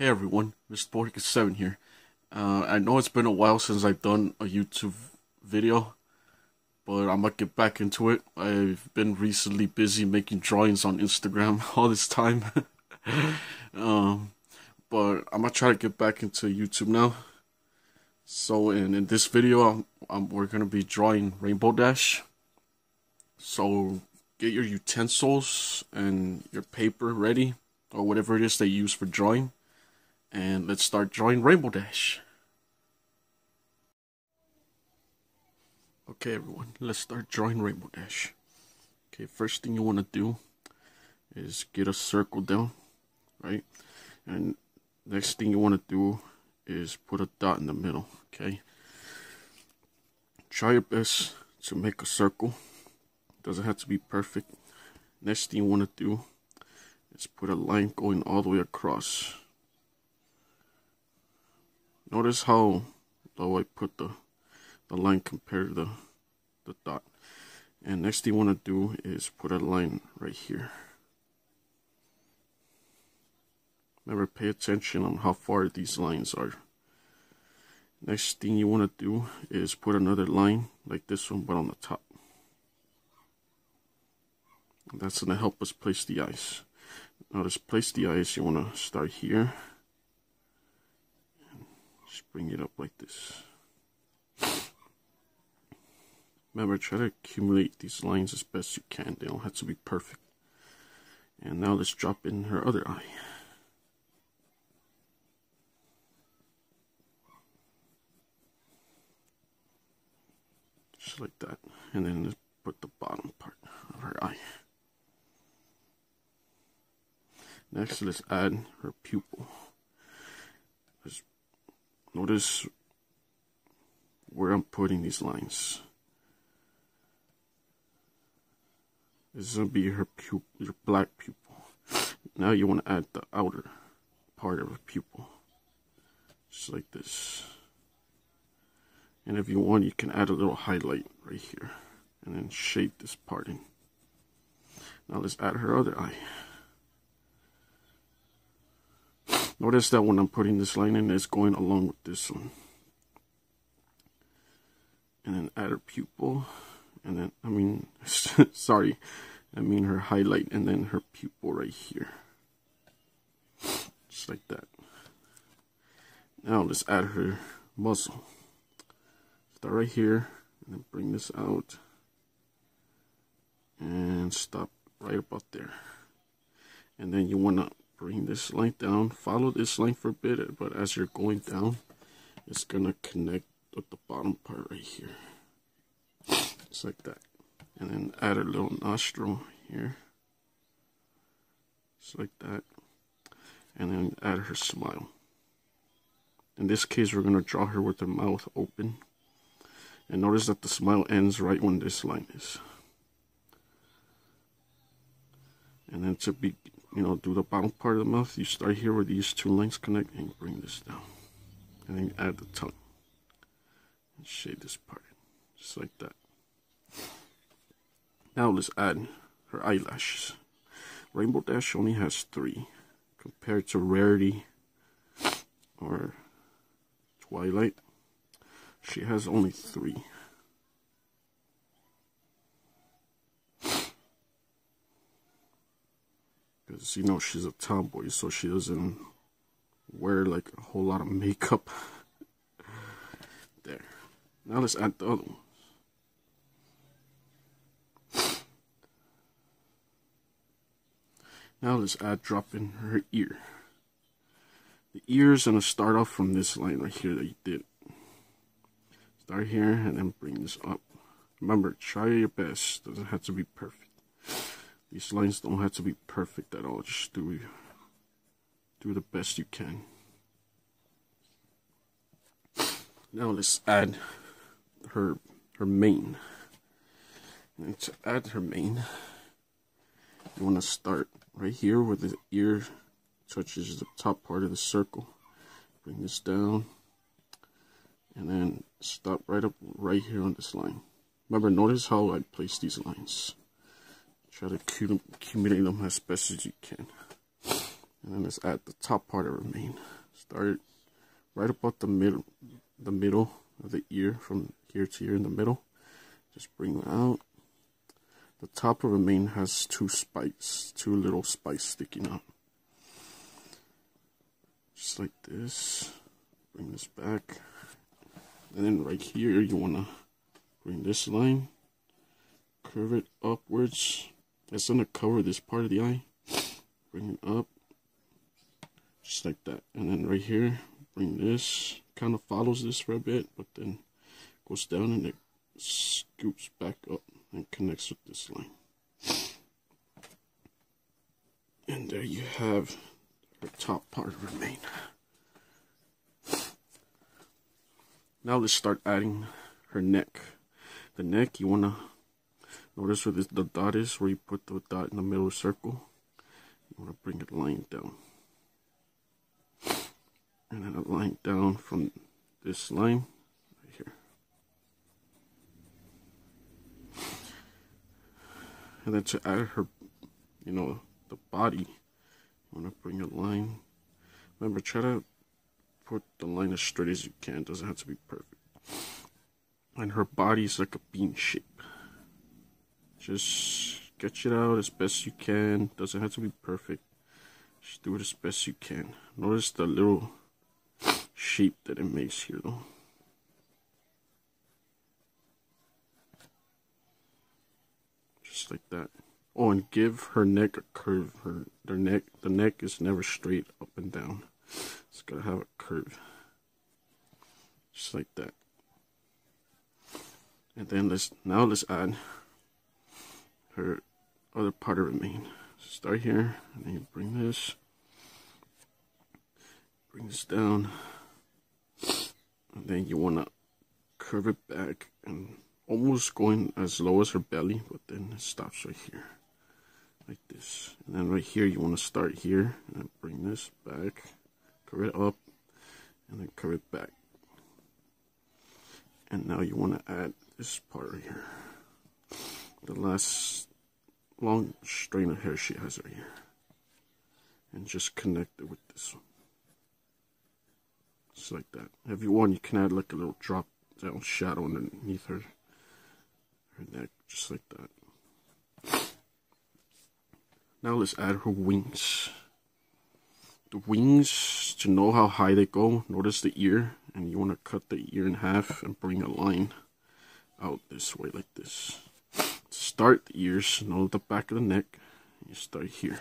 Hey everyone, Mr. 47 here. I know it's been a while since I've done a YouTube video, but I'm gonna get back into it. I've been recently busy making drawings on Instagram all this time. um, but I'm gonna try to get back into YouTube now. So in this video, we're gonna be drawing Rainbow Dash. So get your utensils and your paper ready, or whatever it is they use for drawing. And let's start drawing Rainbow Dash. Okay everyone, let's start drawing Rainbow Dash. Okay, first thing you want to do is get a circle down, right? And next thing you want to do is put a dot in the middle, okay? Try your best to make a circle. Doesn't have to be perfect. Next thing you want to do is put a line going all the way across. Notice how low I put the line compared to the dot. And next thing you want to do is put a line right here. Remember, pay attention on how far these lines are. Next thing you want to do is put another line like this one, but on the top. And that's going to help us place the eyes. Now to place the eyes, you want to start here. Just bring it up like this. Remember, try to accumulate these lines as best you can. They don't have to be perfect. And now let's drop in her other eye. Just like that. And then let's put the bottom part of her eye. Next, let's add her pupil. Notice where I'm putting these lines. This is going to be her pupil, your black pupil. Now you want to add the outer part of her pupil. Just like this. And if you want, you can add a little highlight right here. And then shade this part in. Now let's add her other eye. Notice that when I'm putting this line in, it's going along with this one. And then add her pupil. And then, sorry. I mean her highlight and then her pupil right here. Just like that. Now let's add her muzzle. Start right here. And then bring this out. And stop right about there. And then you want to bring this line down, follow this line for a bit, but as you're going down, it's gonna connect with the bottom part right here. Just like that. And then add a little nostril here. Just like that. And then add her smile. In this case, we're gonna draw her with her mouth open. And notice that the smile ends right when this line is. And then to be, do the bottom part of the mouth, you start here where these two lines connect and bring this down. And then add the tongue. And shade this part, just like that. Now let's add her eyelashes. Rainbow Dash only has 3. Compared to Rarity or Twilight, she has only 3. Because, she's a tomboy, so she doesn't wear, like, a whole lot of makeup. There. Now let's add the other ones. Now let's drop in her ear. The ear is going to start off from this line right here that you did. Start here and then bring this up. Remember, try your best. Doesn't have to be perfect. These lines don't have to be perfect at all. Just do the best you can. Now let's add her mane. And to add her mane, you want to start right here where the ear touches the top part of the circle. Bring this down. And then stop right here on this line. Remember, notice how I place these lines. Try to accumulate them as best as you can. And then let's add the top part of her mane. Start right about the middle of the ear, from here to here in the middle. Just bring it out. The top of her mane has two little spikes sticking out. Just like this. Bring this back. And then right here, you want to bring this line, curve it upwards. That's going to cover this part of the eye. Bring it up. Just like that. And then right here, bring this. Kind of follows this for a bit, but then goes down and it scoops back up and connects with this line. And there you have the top part of her mane. Now let's start adding her neck. The neck, you want to notice where the dot is, where you put the dot in the middle of the circle. You want to bring a line down. And then a line down from this line right here. And then to add her, the body, you want to bring a line. Remember, try to put the line as straight as you can. Doesn't have to be perfect. And her body is like a bean shape. Just sketch it out as best you can. Doesn't have to be perfect. Just do it as best you can. Notice the little shape that it makes here, though. Just like that. Oh, and give her neck a curve. The neck is never straight up and down. It's gotta have a curve. Just like that. And then let's add her other part of her mane. So start here, and then you bring this down, and then you wanna curve it back and almost going as low as her belly, but then it stops right here. Like this. And then right here you want to start here and bring this back, curve it up, and then curve it back. And now you want to add this part right here, the last long strain of hair she has right here, and just connect it with this one, just like that. If you want, you can add like a little drop down shadow underneath her neck, just like that. Now let's add her wings. The wings, to know how high they go, notice the ear, and you want to cut the ear in half and bring a line out this way like this. To start the ears, know the back of the neck, you start here.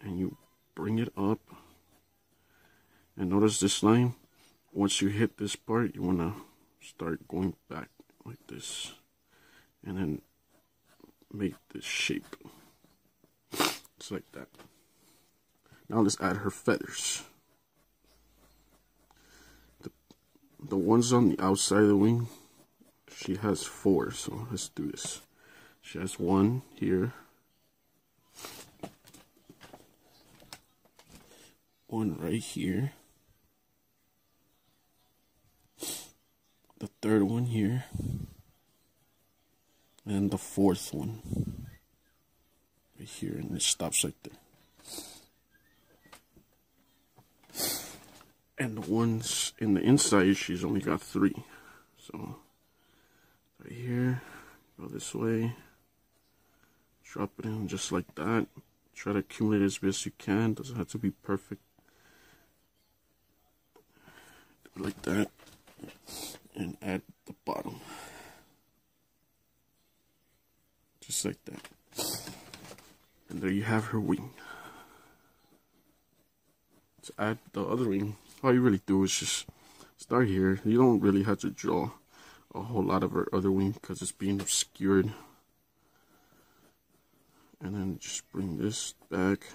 And you bring it up. And notice this line, once you hit this part, you want to start going back like this. And then make this shape. Just like that. Now let's add her feathers. The ones on the outside of the wing, she has 4, so let's do this. She has 1 here, 1 right here, the 3rd one here, and the 4th one right here, and it stops right there. And the ones in the inside, she's only got 3. So right here, go this way, drop it in just like that. Try to accumulate as best you can. Doesn't have to be perfect. Do it like that, and add the bottom, just like that. And there you have her wing. To add the other wing, all you really do is just start here. You don't really have to draw a whole lot of her other wing because it's being obscured. And then just bring this back.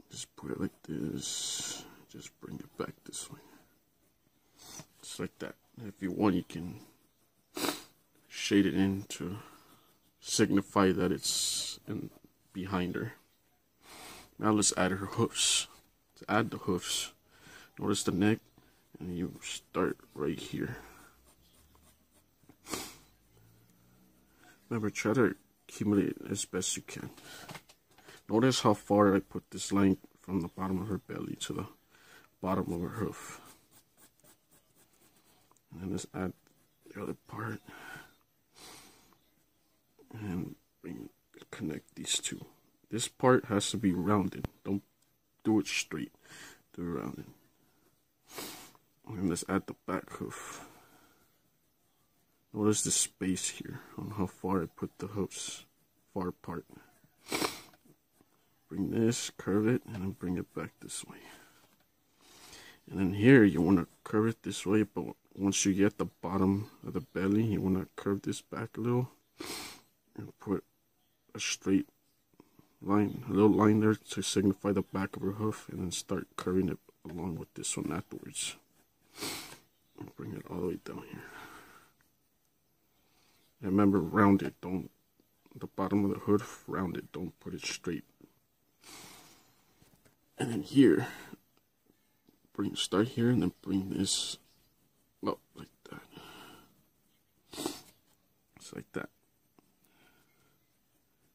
Just put it like this. Just bring it back this way. Just like that. If you want, you can shade it in to signify that it's behind her. Now let's add her hoofs. To add the hoofs, notice the neck, and you start right here. Remember, try to accumulate as best you can. Notice how far I put this line from the bottom of her belly to the bottom of her hoof. And then let's add the other part. And connect these two. This part has to be rounded. Don't do it straight. Do it rounded. And let's add the back hoof. Notice the space here on how far I put the hoofs far apart. Bring this, curve it, and then bring it back this way. And then here you want to curve it this way, but once you get the bottom of the belly, you want to curve this back a little and put a straight line, a little line there to signify the back of her hoof, and then start curving it along with this one afterwards. And bring it all the way down here. And remember, round it. Don't, the bottom of the hood, round it. Don't put it straight. And then here, start here and then bring this up like that. Just like that.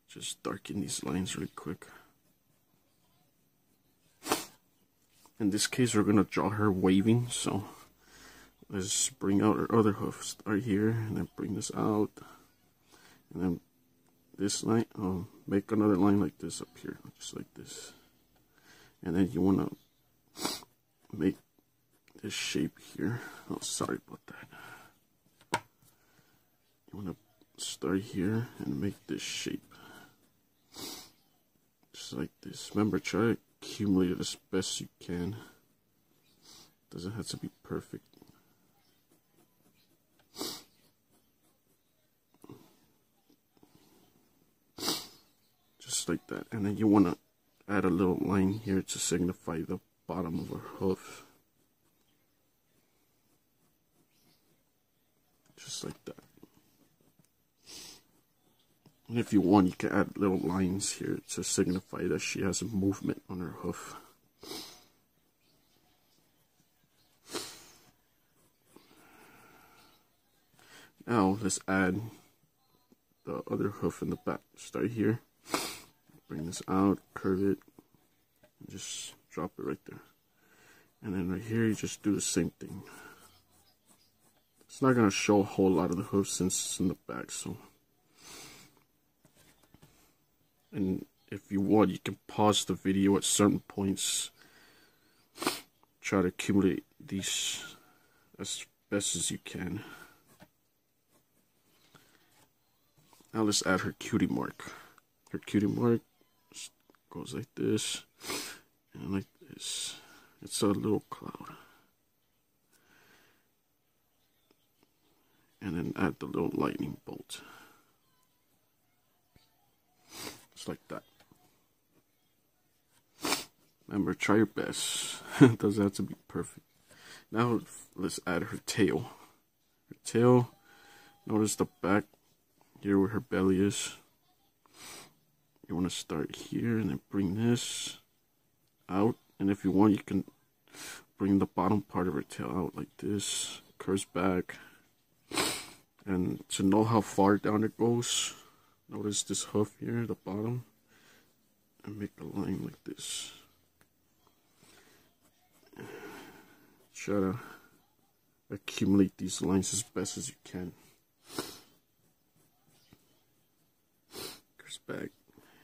Just darken these lines really quick. In this case, we're going to draw her waving, so let's bring out her other hoof. Start here and then bring this out. And then this line, make another line like this up here, just like this. And then you want to make this shape here. Oh, sorry about that. You want to start here and make this shape. Just like this. Remember, try to accumulate it as best you can. Doesn't have to be perfect. Just like that. And then you want to add a little line here to signify the bottom of her hoof. Just like that. And if you want, you can add little lines here to signify that she has a movement on her hoof. Now let's add the other hoof in the back. Start here, bring this out, curve it, and just drop it right there. And then right here, you just do the same thing. It's not going to show a whole lot of the hoof since it's in the back, so. And if you want, you can pause the video at certain points. Try to accumulate these as best as you can. Now let's add her cutie mark. Her cutie mark goes like this and like this. It's a little cloud. And then add the little lightning bolt. Just like that. Remember, try your best. It doesn't have to be perfect. Now let's add her tail. Her tail, notice the back here where her belly is. You want to start here and then bring this out. And if you want, you can bring the bottom part of her tail out like this. Curves back. And to know how far down it goes, notice this hoof here, the bottom. And make a line like this. Try to accumulate these lines as best as you can. Curves back.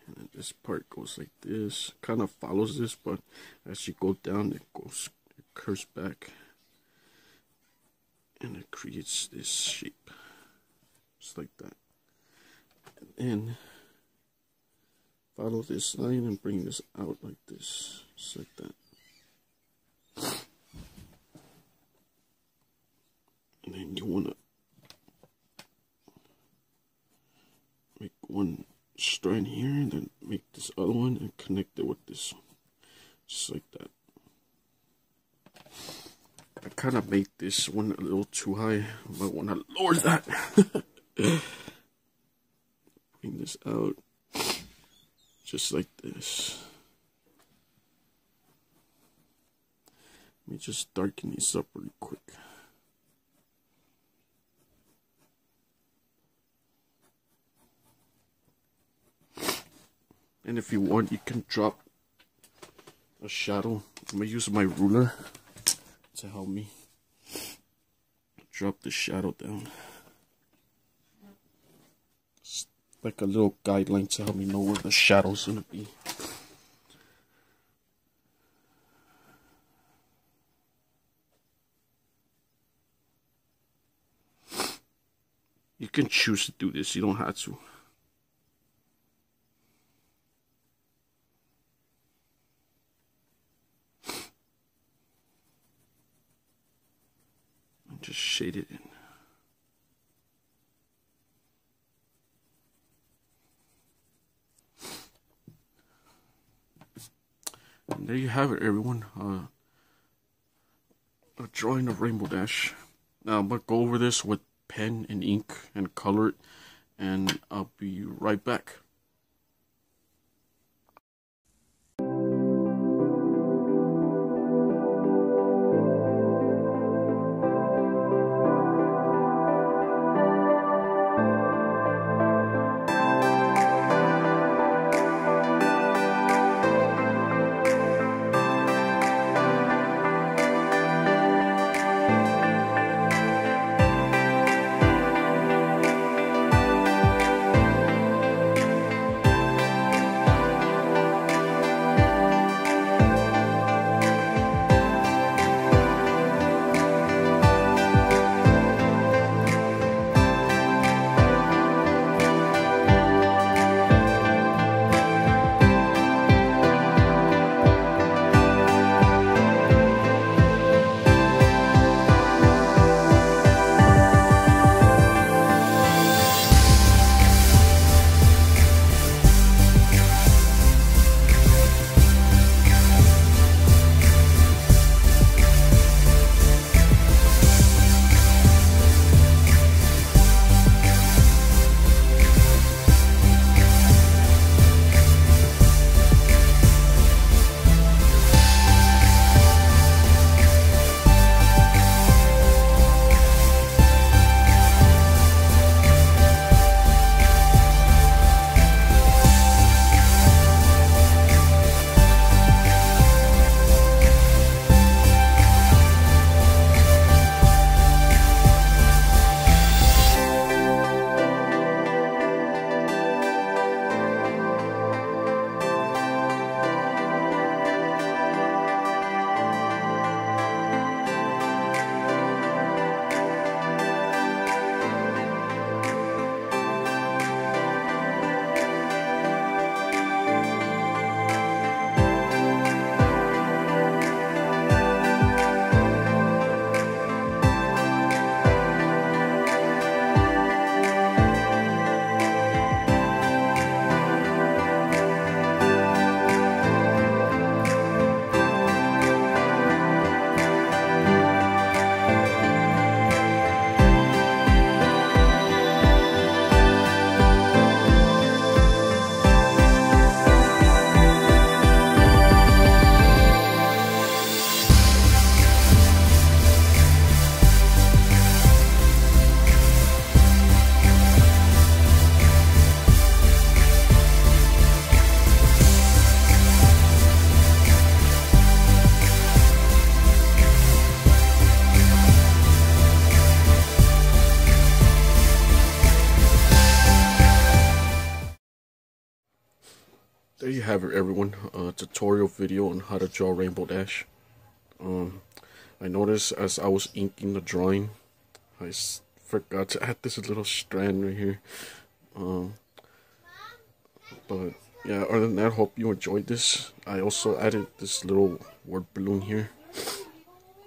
And then this part goes like this. Kind of follows this, but as you go down, it curves back. And it creates this shape. Just like that. And then follow this line and bring this out like this. Just like that. And then you want to make one strand here and then make this other one and connect it with this one. Just like that. I kind of made this one a little too high. I might want to lower that. Bring this out. Just like this. Let me just darken these up really quick. And if you want, you can drop a shadow. I'm gonna use my ruler to help me drop the shadow down. It's like a little guideline to help me know where the shadow's gonna be. You can choose to do this, you don't have to. And just shade it in. And there you have it, everyone. A drawing of Rainbow Dash. Now I'm gonna go over this with pen and ink and color it, and I'll be right back. There you have it, everyone. A tutorial video on how to draw Rainbow Dash. I noticed as I was inking the drawing, I forgot to add this little strand right here. But yeah, other than that, hope you enjoyed this. I also added this little word balloon here.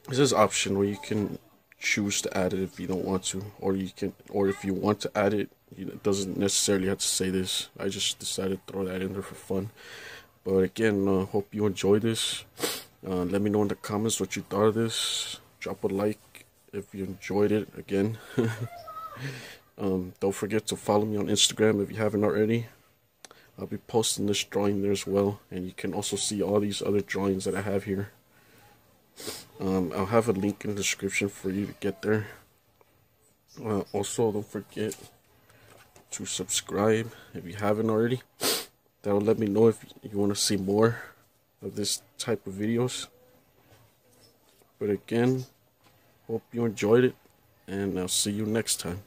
This is optional. You can choose to add it if you don't want to, or if you want to add it, it doesn't necessarily have to say this. I just decided to throw that in there for fun. But again, hope you enjoyed this. Let me know in the comments what you thought of this. Drop a like if you enjoyed it. Again, don't forget to follow me on Instagram if you haven't already. I'll be posting this drawing there as well, and you can also see all these other drawings that I have here. I'll have a link in the description for you to get there. Also, don't forget to subscribe if you haven't already. That'll let me know if you want to see more of this type of videos. But again, hope you enjoyed it, and I'll see you next time.